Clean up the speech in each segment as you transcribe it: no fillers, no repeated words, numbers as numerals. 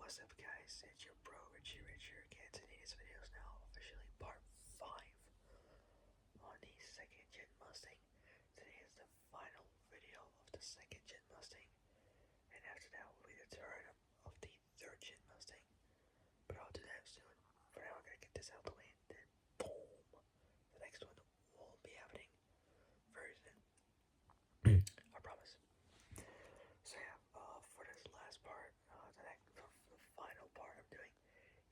What's up, guys? It's your bro Richie again. Today's video is now officially part 5 on the 2nd-Gen Mustang. Today is the final video of the 2nd-Gen Mustang, and after that will be the turn of the 3rd-Gen Mustang. But I'll do that soon. For now, I'm gonna get this out of the way, and then boom, the next one will be happening very soon. I promise. So yeah, for this last part, the final part I'm doing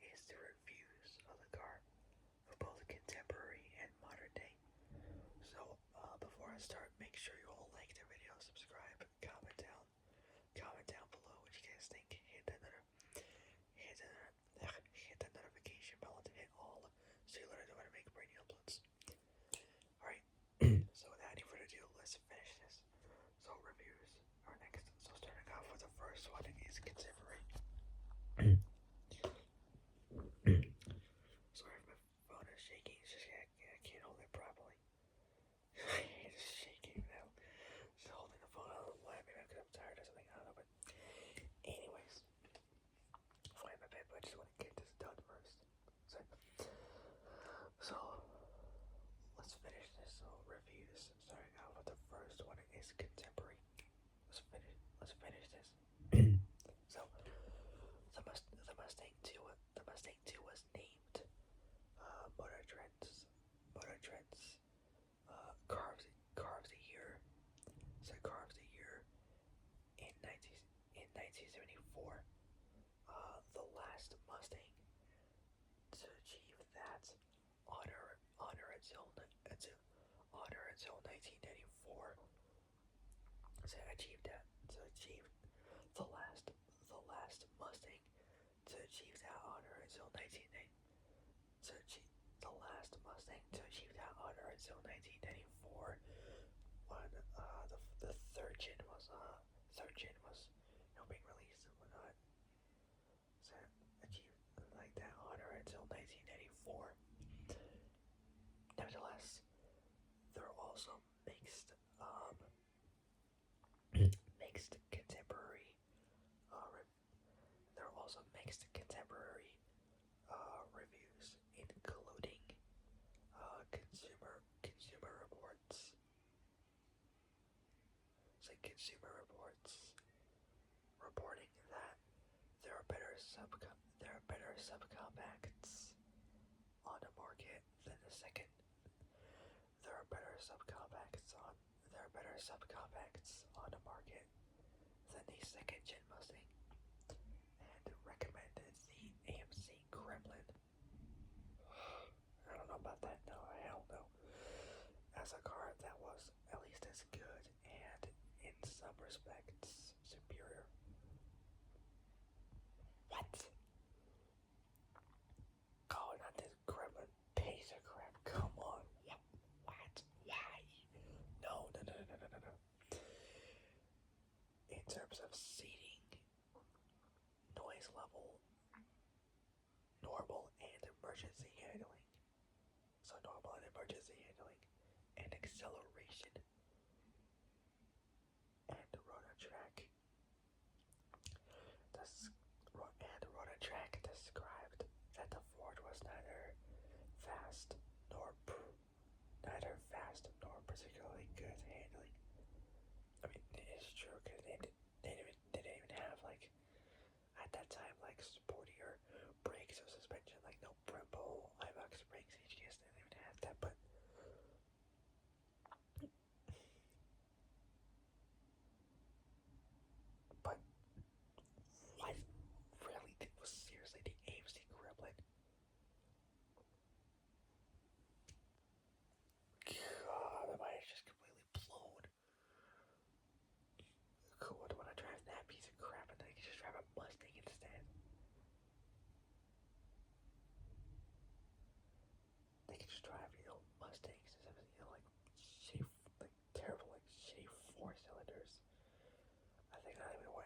is the reviews of the car for both contemporary and modern day. So before I start, make sure you all like the video, subscribe, comment down below what you guys think. Hit the notification bell to hit all, so you learn when I make brand new uploads. All right. So without any further ado, let's finish this. So reviews are next. So starting off with the first one is contemporary. Sorry if my phone is shaking. It's just I can't hold it properly. It's shaking now. Just holding the phone. I don't know why. Maybe because I'm tired or something. I don't know. But anyways, fine my bed. But I just want to get this done first. So let's finish this. So reviews. Starting out with the first one is contemporary. Let's finish this. So the Mustang 2 was named Motor Trends carves a year. So carves a year in 1974. The last Mustang to achieve that honor until 1994. So achieve the last Mustang to achieve that honor until 1990. The last Mustang to achieve that honor until 1994, when the third gen was being released and whatnot. So achieved like that honor until 1994. Nevertheless, there are also mixed contemporary reviews, including consumer reports. So consumer reports reporting that there are better subcompacts on the market than the second. There are better subcompacts on the market than the 2nd-Gen Mustang, and recommended the AMC Gremlin. I don't know about that. No, hell no. As a car that was at least as good and in some respects superior. What? Oh, not this Gremlin piece of crap. Come on. What? Why? No. In terms of seating, noise level, normal and emergency handling. So normal and emergency handling, and acceleration, and Rototrack. Rototrack described that the Ford was neither fast nor particularly good handling. I mean, it's true because they didn't even have like at that time like sportier brakes or suspension, like no Brembo iBox brakes. HGS didn't even have that, but what really was seriously the AMC Gremlin? God, my mind is just completely blown. Cool, what do I drive that piece of crap and then I can just drive a Mustang instead? They can just drive, Mustangs instead of, like shitty, like terrible, like shitty 4-cylinders. I don't even know what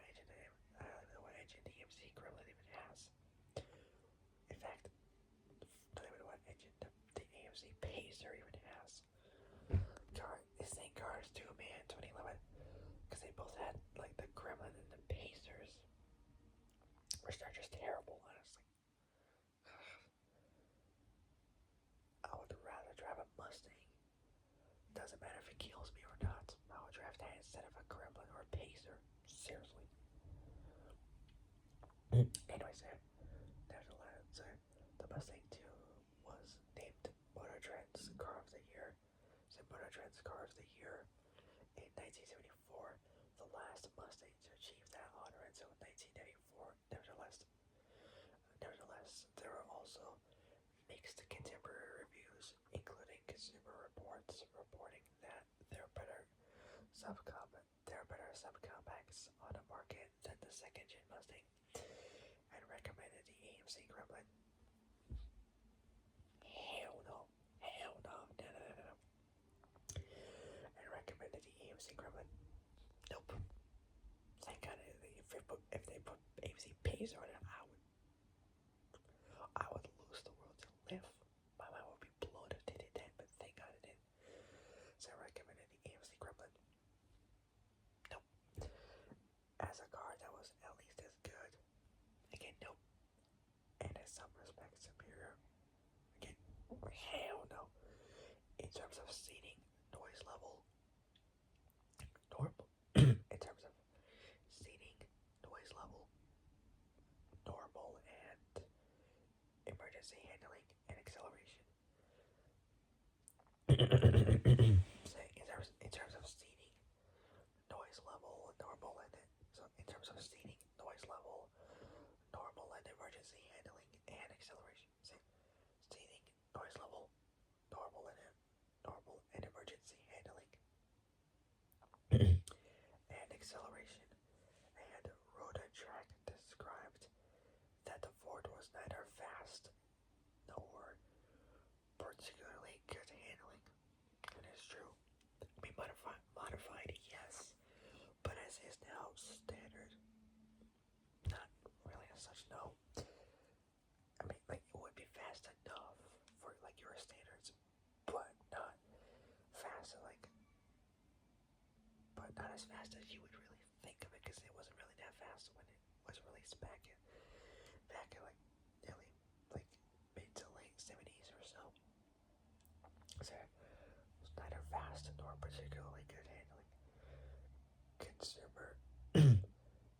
engine the AMC Gremlin even has. In fact, I don't even know what engine the AMC Pacer even has. This thing cars too, man, 2011. Because they both had like the Gremlin and the Pacers, which are just terrible. seriously. Anyways, there's a lot. So the Mustang 2 was named Motor Trend's Car of the Year. So Motor Trend's Car of the Year in 1974, the last Mustang to achieve that honor until 1994. Nevertheless, there are also mixed contemporary reviews, including Consumer Reports reporting that there are better subcompacts on the market than the second-gen Mustang, and recommended the AMC Gremlin. Hell no, hell no, no, no, no, no. And recommended the AMC Gremlin. Nope. Thank God if they put AMC Pays on it, I would lose the will to live. My mind would be blown if they did that, but thank God it didn't. So I recommended the AMC Gremlin. Nope. As a car that was at least as good. Again, nope. And in some respects superior. Again, hell no. In terms of seating, noise level, normal. In terms of seating, noise level, normal, and emergency handling and acceleration. So in terms of seating, noise level, normal, and so in terms of seating, noise level, normal, and emergency handling and acceleration. So seating, noise level, normal, and emergency handling and acceleration. And Road and Track described that the Ford was neither fast nor particularly good handling. It is true. We modified, yes, but as is now standard, not really as such. No, I mean like it would be fast enough for like your standards, but not fast but not as fast as you would really think of it, because it wasn't really that fast when it was released back in like nearly like mid to late 70s or so. So it was neither fast nor particularly good handling. Consumer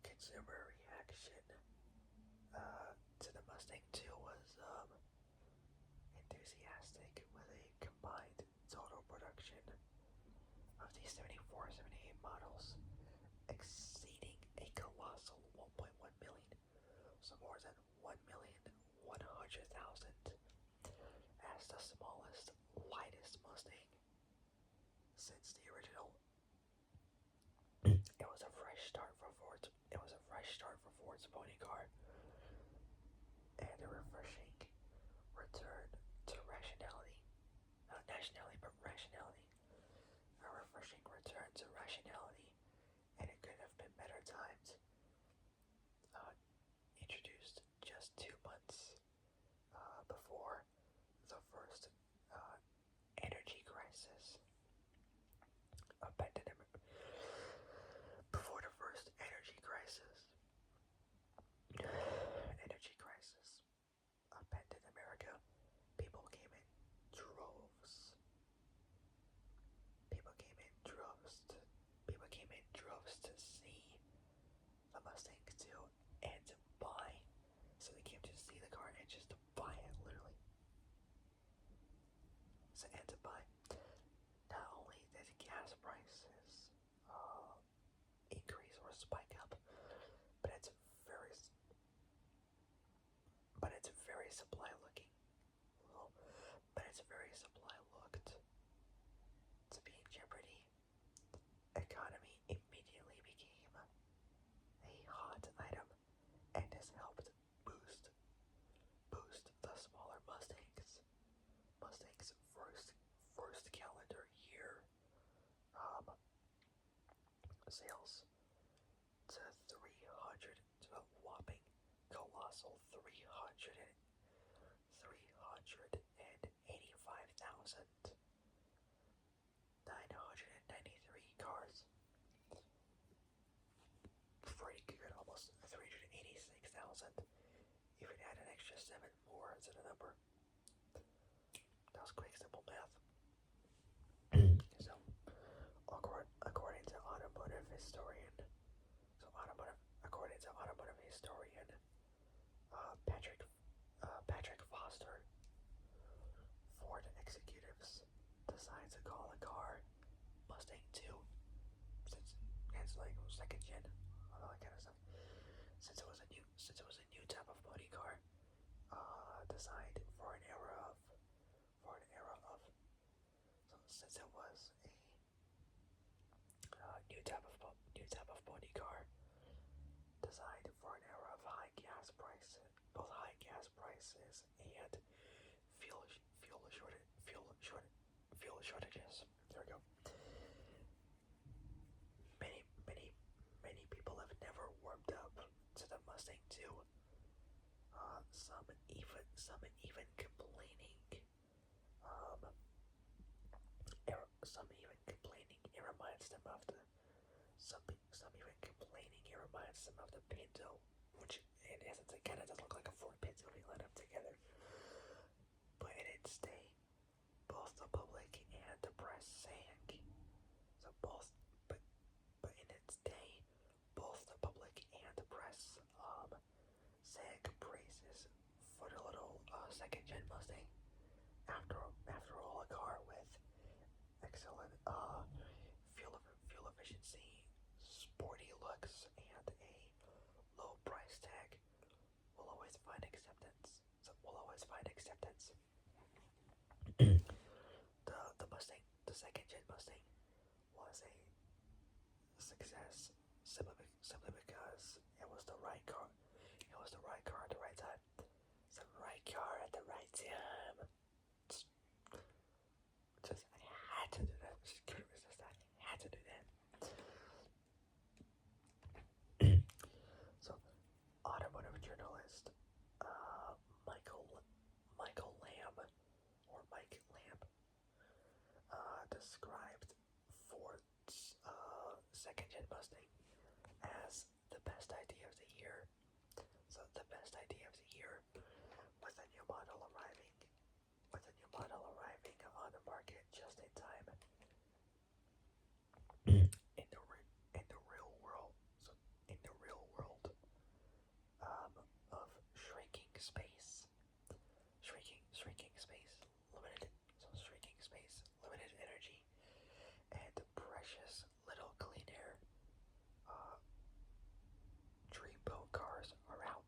consumer reaction to the Mustang 2 was enthusiastic, with a combined total production of the 74, 78 models exceeding a colossal 1.1 million, so more than 1,100,000, as the smallest, lightest Mustang since the original. It was a fresh start for Ford's pony car, and a refreshing return to rationality. Not nationality, but rationality. A refreshing return to rationality, and it couldn't have been better timed. Introduced just 2 months before the first energy crisis. Before the first energy crisis upended America, people came in droves. People came in droves to see the Mustang 2 and to buy. So they came to see the car and just to buy it, literally. So and to buy. Not only did gas prices increase or spike up, but it's very supply looking. Well, but its very supply looked to be in jeopardy. Economy immediately became a hot item, and this helped boost the smaller Mustang's first calendar year sales to a whopping colossal 385,993 cars. Pretty good, almost 386,000. Even add an extra 7 more to the number. That was quick, simple math. So, according to automotive historian, decided to call the car Mustang 2, since it's like second gen, all that kind of stuff. Since it was a new type of body car, designed for an era of, so since it was a new type of body car designed for an era of high gas prices, both high gas prices and fuel shortages. There we go. Many people have never warmed up to the Mustang 2. Some even complaining. It reminds them of the. Some even complaining. It reminds them of the Pinto, which in essence it kind of does look like a Ford Pinto if you line up together. But in its day, both the public and the press sang. So both, but in its day, both the public and the press sang praises for the little second gen Mustang. After all, a car with excellent fuel efficiency, sporty looks, and a low price tag will always find acceptance. The Mustang, the second gen Mustang, was a success simply because it was the right car. It was the right car at the right time. It's the right car at the right time. Just I had to do that. Just couldn't resist that. I had to do that. So, automotive journalist Michael Lamb or Mike Lamb described Ford's second gen Mustang as the best idea of the year. So the best idea of the year with a new model arriving on the market just in time. In the real world, so in the real world of shrinking space, limited energy, and precious little clean air. Dreamboat cars are out.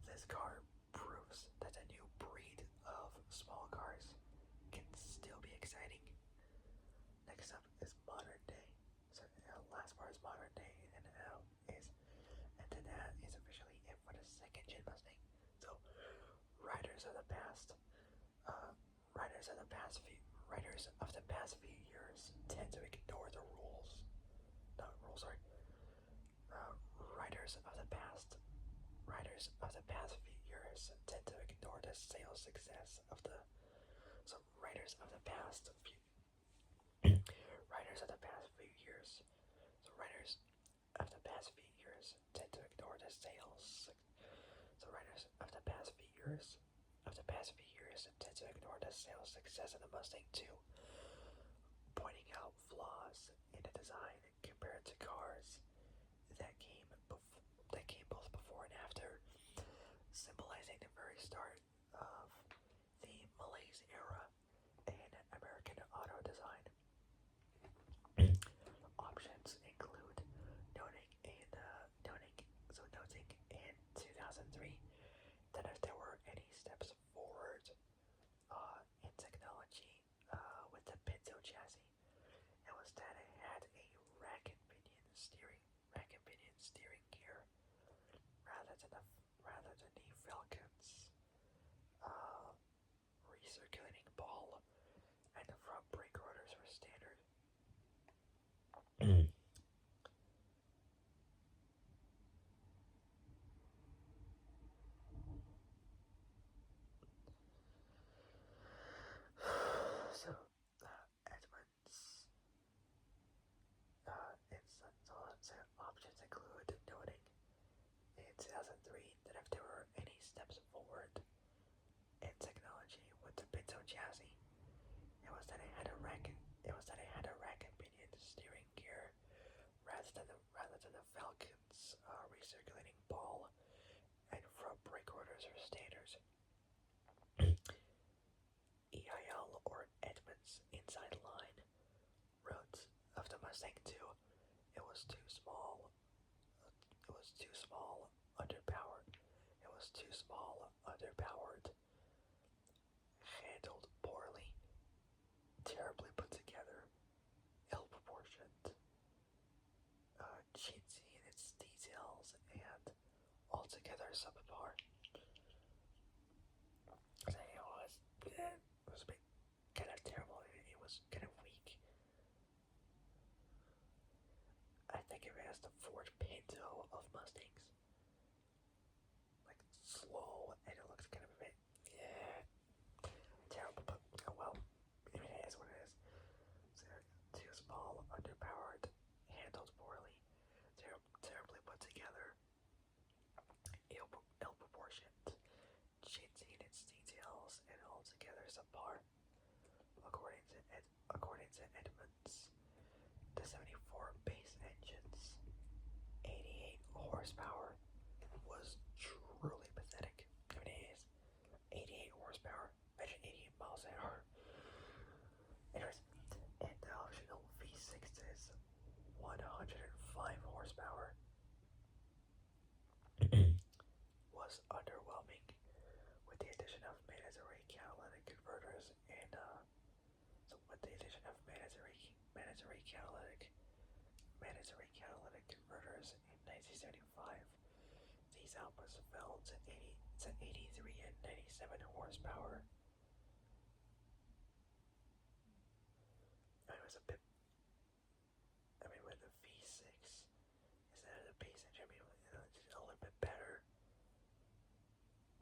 This car proves that a new breed of small cars can still be exciting. Next up is modern day. So last part is modern day, and then that is officially it for the second gen Mustang. So riders of the past, few years tend to ignore the rules. Not rules, sorry. Riders of the past few years tend to ignore the sales success of the. So riders of the past few riders of the past few years. So riders of the past few years tend to ignore the sales. So riders of the past few years tend to ignore the sales success of the Mustang 2, pointing out flaws in the design compared to cars that came both before and after, symbolizing the very start of the malaise era in American auto design. Options include noting in 2003 that if there were any steps forward in technology with the Pinto chassis, it was that it had a rack and pinion steering gear rather than the Falcon's recirculating ball, and the front brake rotors were standard. So, Edmunds, options include noting in 2003 that if there were any steps forward in technology with the Pinto chassis, it was that it had a rack and pinion steering gear Mustang 2, it was too small. It was too small, underpowered. It was too small, underpowered. Handled poorly, terribly put together, ill-proportioned, chintzy in its details, and altogether subpar. So it was a bit kind of terrible. It was kind of weak. I think it has the Ford Pinto of Mustangs. Like slow, and it looks kind of a bit terrible. But oh well, it is what it is. So too small, underpowered, handled poorly, terribly put together, ill-proportioned, chintzy in its details, and altogether subpar. According to Edmunds, the 74 base engines, 88 horsepower, was truly pathetic. I mean, it is 88 horsepower. Imagine 88 miles an hour. Anyways, and the optional V6 is 105 horsepower. Was underwhelming with the addition of mandatory catalytic converters and mandatory catalytic converters in 1975. These outputs fell to 83 and 97 horsepower. It was a bit. I mean, with the V6 instead of the base engine, I mean, just a little bit better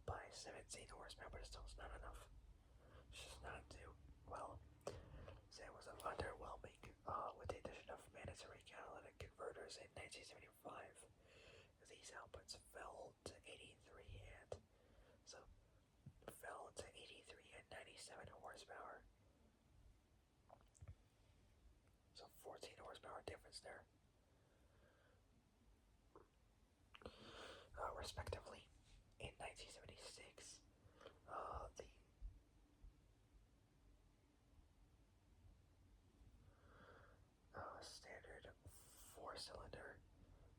by 17 horsepower, but it still is not enough. It's just not too well. So it was underwhelming with the addition of mandatory catalytic converters in 1975. These outputs fell to 83 and so fell to 83 and 97 horsepower. So 14 horsepower difference there. Respectively, in 1976, the standard four-cylinder,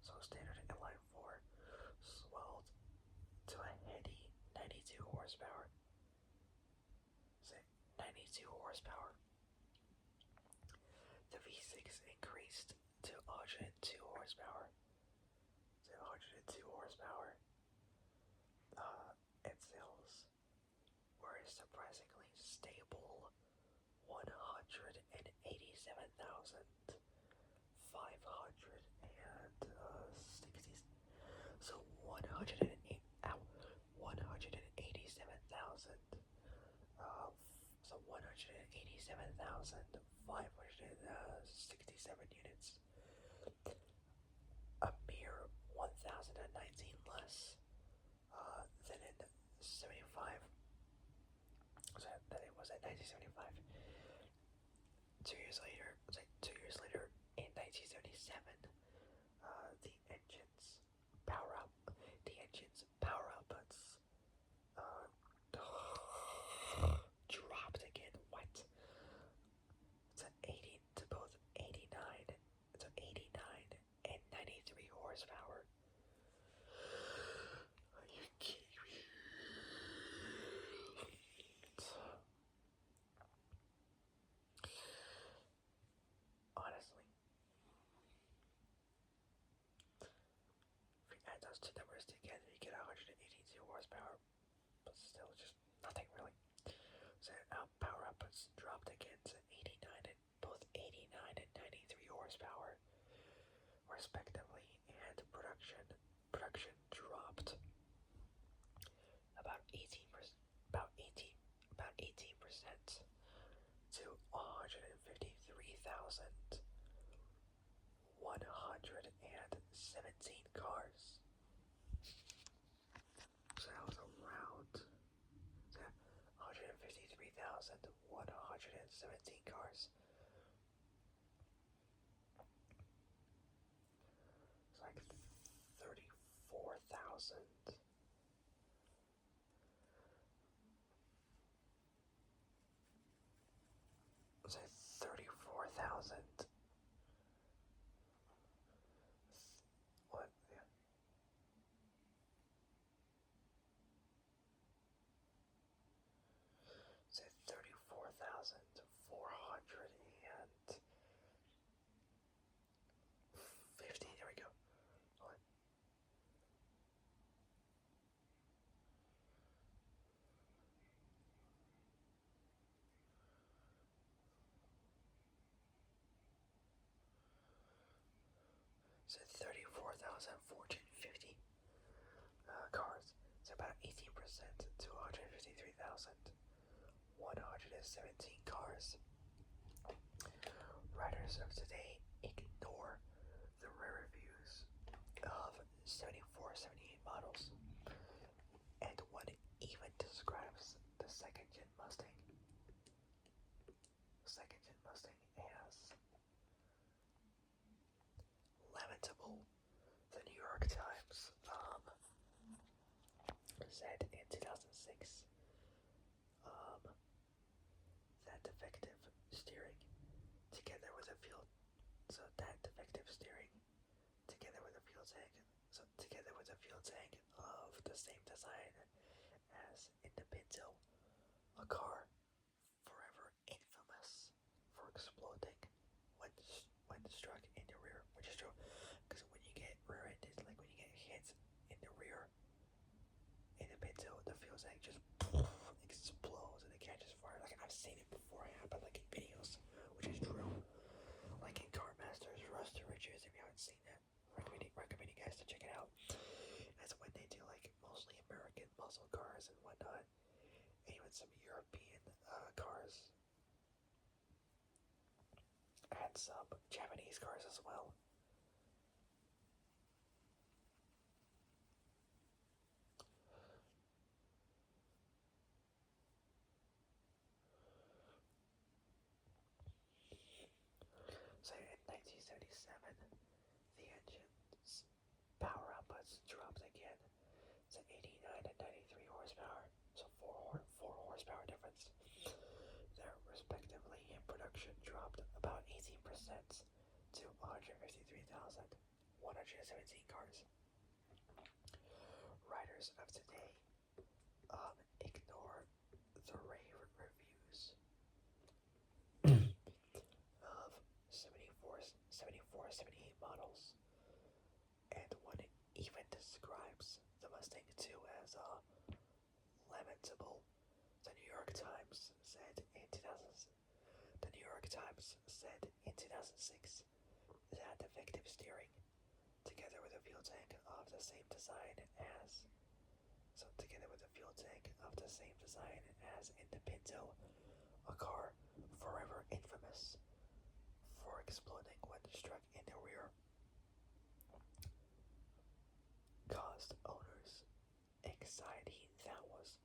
so standard inline four, swelled to a heady 92 horsepower. Say 92 horsepower. The V6 increased to 102 horsepower. So 102 horsepower. And sales were surprisingly stable 187,560. So 187,000. So 187,567 units. A mere 1,019 less than in 75. Than it was at 1975. 2 years later, in 1977, the engine's power outputs dropped again. What? To 80 to both 89 and 93 horsepower. Are you kidding me? Honestly, if you add those two numbers together, you get 182 horsepower, but still just nothing really. So power outputs dropped again to 89 and both 89 and 93 horsepower, respectively, and production dropped about 18% to 153,117 cars. So that was around 153,117 cars. It's like 34,000. It's like 34,000 So 34,450 cars. It's about 18% to 153,117 cars. Riders of today ignore the rare reviews of 74, 78 models, and one even describes the second-gen Mustang. Second-gen Mustang as lamentable. The New York Times said in 2006 that defective steering together with a fuel tank of the same design as in the Pinto, a car forever infamous for exploding when struck in the rear, which is true, because when you get rear-ended, like when you get hit in the rear in the Pinto, the fuel tank just explodes and it catches fire. Like I've seen it before happen, like in videos, which is true. Like in Car Masters, Rusty Riches, if you haven't seen that, recommend you guys to check it out. That's when they do like mostly American muscle cars and whatnot, and even some European cars, and some Japanese cars as well. So in 1977, the engine's power outputs dropped again to 89 and 93 horsepower, so 4 horsepower difference. There, respectively, in production dropped about 18% to 153,117 cars. Riders of today ignore the rave reviews of 74, 78 models, and one even describes the Mustang 2 as lamentable. The New York Times said in 2006 that defective steering, together with a fuel tank of the same design as in the Pinto, a car forever infamous for exploding when struck in the rear, caused owners anxiety that was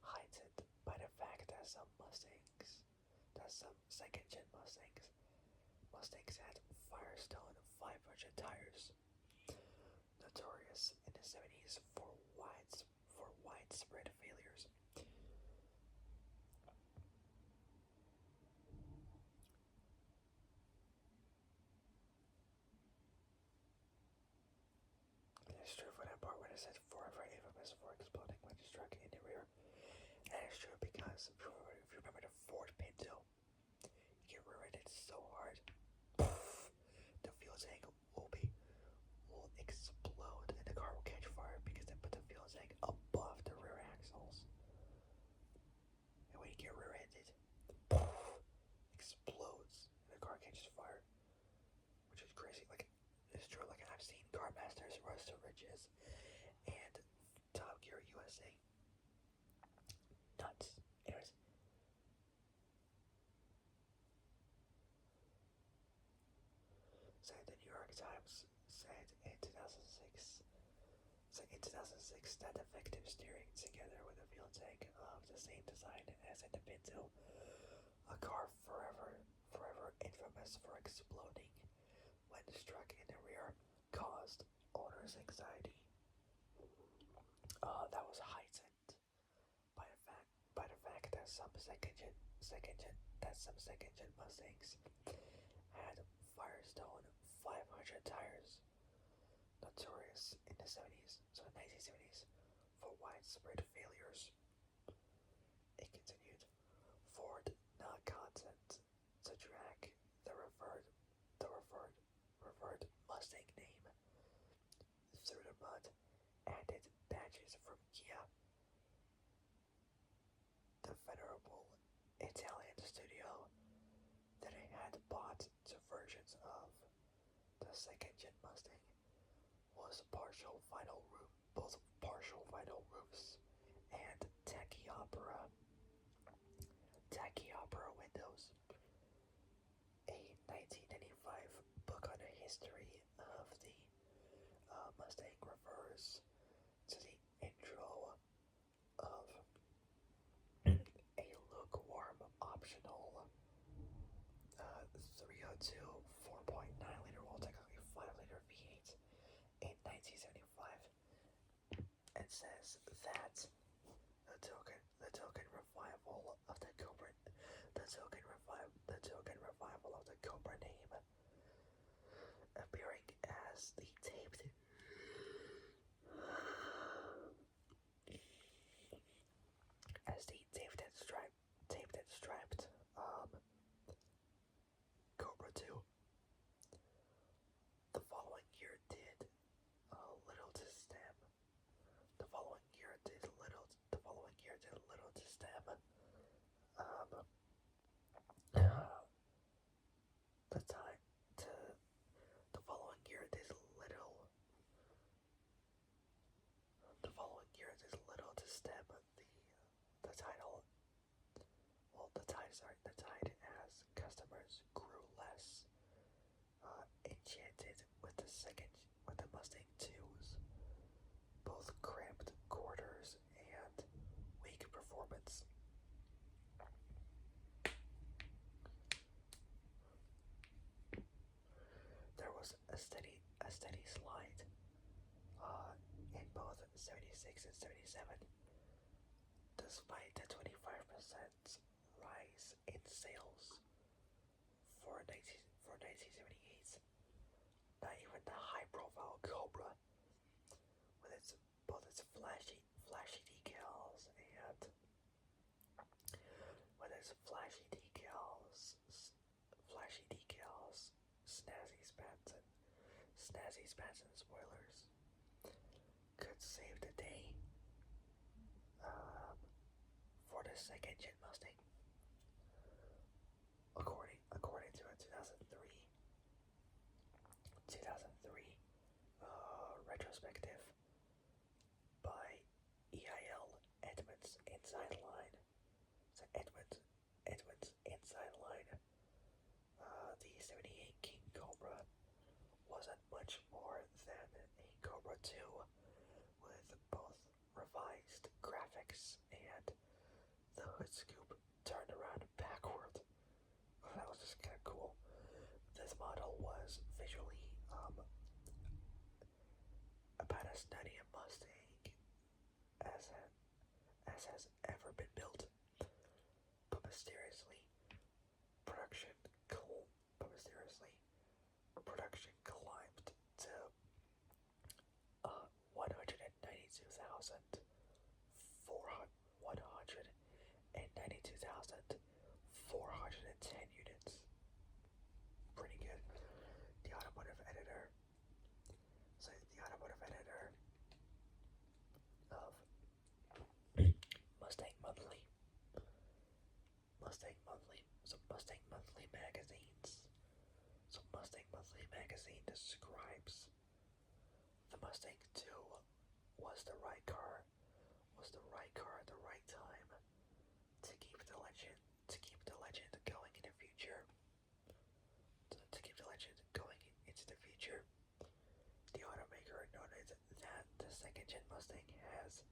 heightened by the fact that some second-gen Mustangs had Firestone 500 tires, notorious in the 70s for widespread failures. It's true for that part when it says forever infamous for exploding when struck in the rear. And it's true because if you remember the Ford Pinto, you get rear-ended so hard, the fuel tank will explode and the car will catch fire because they put the fuel tank above the rear axles. And when you get rear-ended, explodes and the car catches fire, which is crazy. Like it's true. Like I've seen Car Masters, Rusty Riches, and Top Gear USA. Nuts. Anyways. So the New York Times said in 2006 that effective steering together with a fuel tank of the same design as in the Pinto, a car forever infamous for exploding when struck in the rear, caused owners anxiety. That was heightened by the fact that some second-gen Mustangs had Firestone 500 tires, notorious in the 1970s, for widespread failures. It continued, Ford not content to drag the revered Mustang name through the mud, added badges from Kia, the venerable Italian studio that it had bought two versions of the second-gen Mustang. both partial vinyl roofs, and Tachyopera windows. A 1995 book on the history of the Mustang refers to the intro of a lukewarm optional 302 4.9 liter, well technically 5 liter V8 in 1975, and says that the token revival of the Cobra name, appearing as the taped and striped Cobra 2. The following year did little to stem. The following year did little. The following year did little to stem. The time to the following year did little. The following year did little to stem the title. Well, the tide as customers grew less enchanted with the Mustang 2's both cramped quarters and weak performance. There was a steady slide in both 76 and 77, despite the 25% rise in sales for 1978. Not even the high-profile Cobra, with both its flashy decals and snazzy spats and spoilers, could save the day for the second-gen Mustang. According to a 2003 retrospective by EIL Edmunds Inside Line. So Edmunds Inside Line. The 78 King Cobra wasn't much more than a Cobra 2 with both revised graphics and the hood scoop turned around backward. That was just kind of cool. This model was visually about as nutty a Mustang as has ever been built, but mysteriously production climbed to 192,410 units. Pretty good. The automotive editor of Mustang Monthly. Mustang Monthly magazine describes the Mustang 2 was the right car at the right time to keep the legend going in the future. The automaker noted that the second-gen Mustang has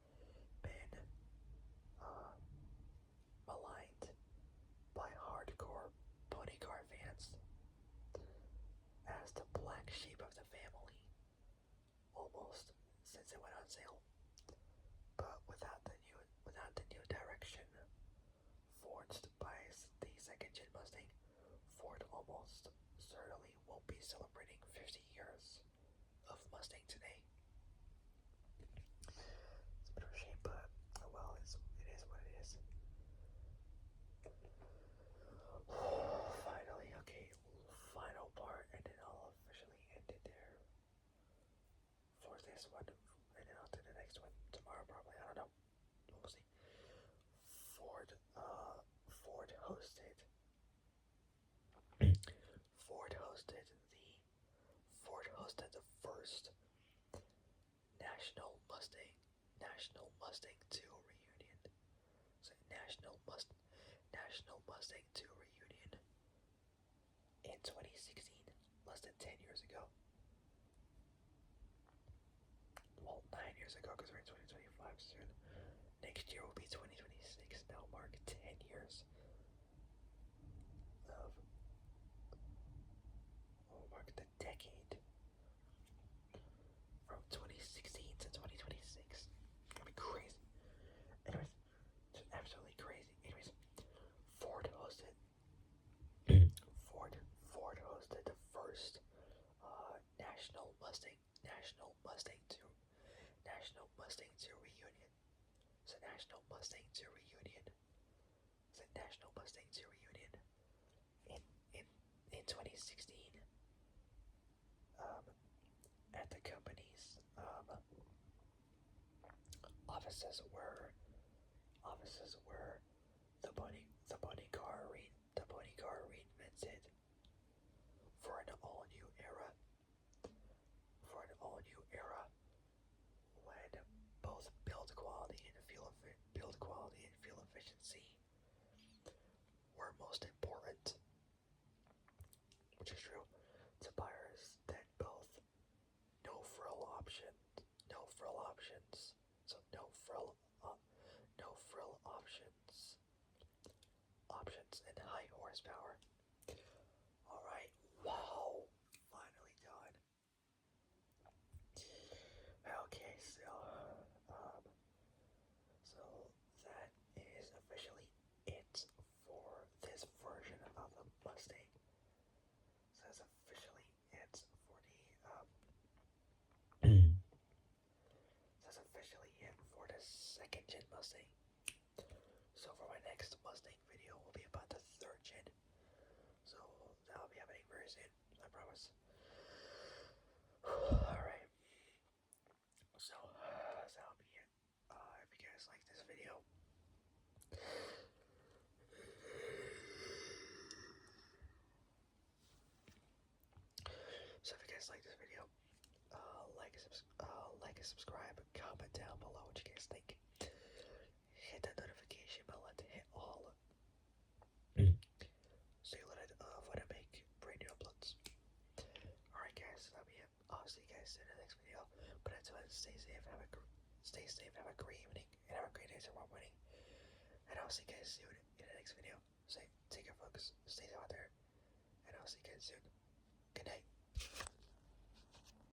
been maligned by hardcore pony car fans as the black sheep of the family, almost since it went on sale. But without the new direction forged by the second-gen Mustang, Ford almost certainly won't be celebrating 50 years of Mustang today. It's a bit of a shame, but well, it is what it is. Finally, okay, final part, and then I'll officially end it there for this one, and then I'll do the next one tomorrow probably. I don't know. We'll see. Ford hosted the first Mustang, National Mustang 2 reunion. So National Mustang 2 reunion in 2016, less than 10 years ago. Well, 9 years ago because we're in 2025 soon. Next year will be 2026. That'll mark 10 years of. Will mark the decade from 2016 to 2026. It's gonna be crazy. Anyways, just absolutely crazy. Anyways, Ford hosted. Ford hosted the first National Mustang 2 reunion. It's a National Mustang 2 reunion. It's a National Mustang 2 reunion in in in 2016. At the company's offices were the bunny car reinvented for an all new era. For an all new era when both build quality and fuel efficiency were most important, which is true to buyers. That both no frill options, so no frill options and high horsepower. All right, wow, finally done. Okay, um, so that is officially it for this version of the Mustang. So that's officially it for the second gen Mustang. So for my next Mustang video will be about the third gen. So that'll be happening very soon, I promise. Alright. So that'll be it. If you guys like this video, like and subscribe, comment down below what you guys think. Hit that notification bell to hit all so you'll let it when I make brand new uploads. Alright guys, that'll be it. I'll see you guys in the next video. But until then, stay safe, have a great evening, and have a great day tomorrow morning. And I'll see you guys soon in the next video. So take care folks, stay out there, and I'll see you guys soon. Good night.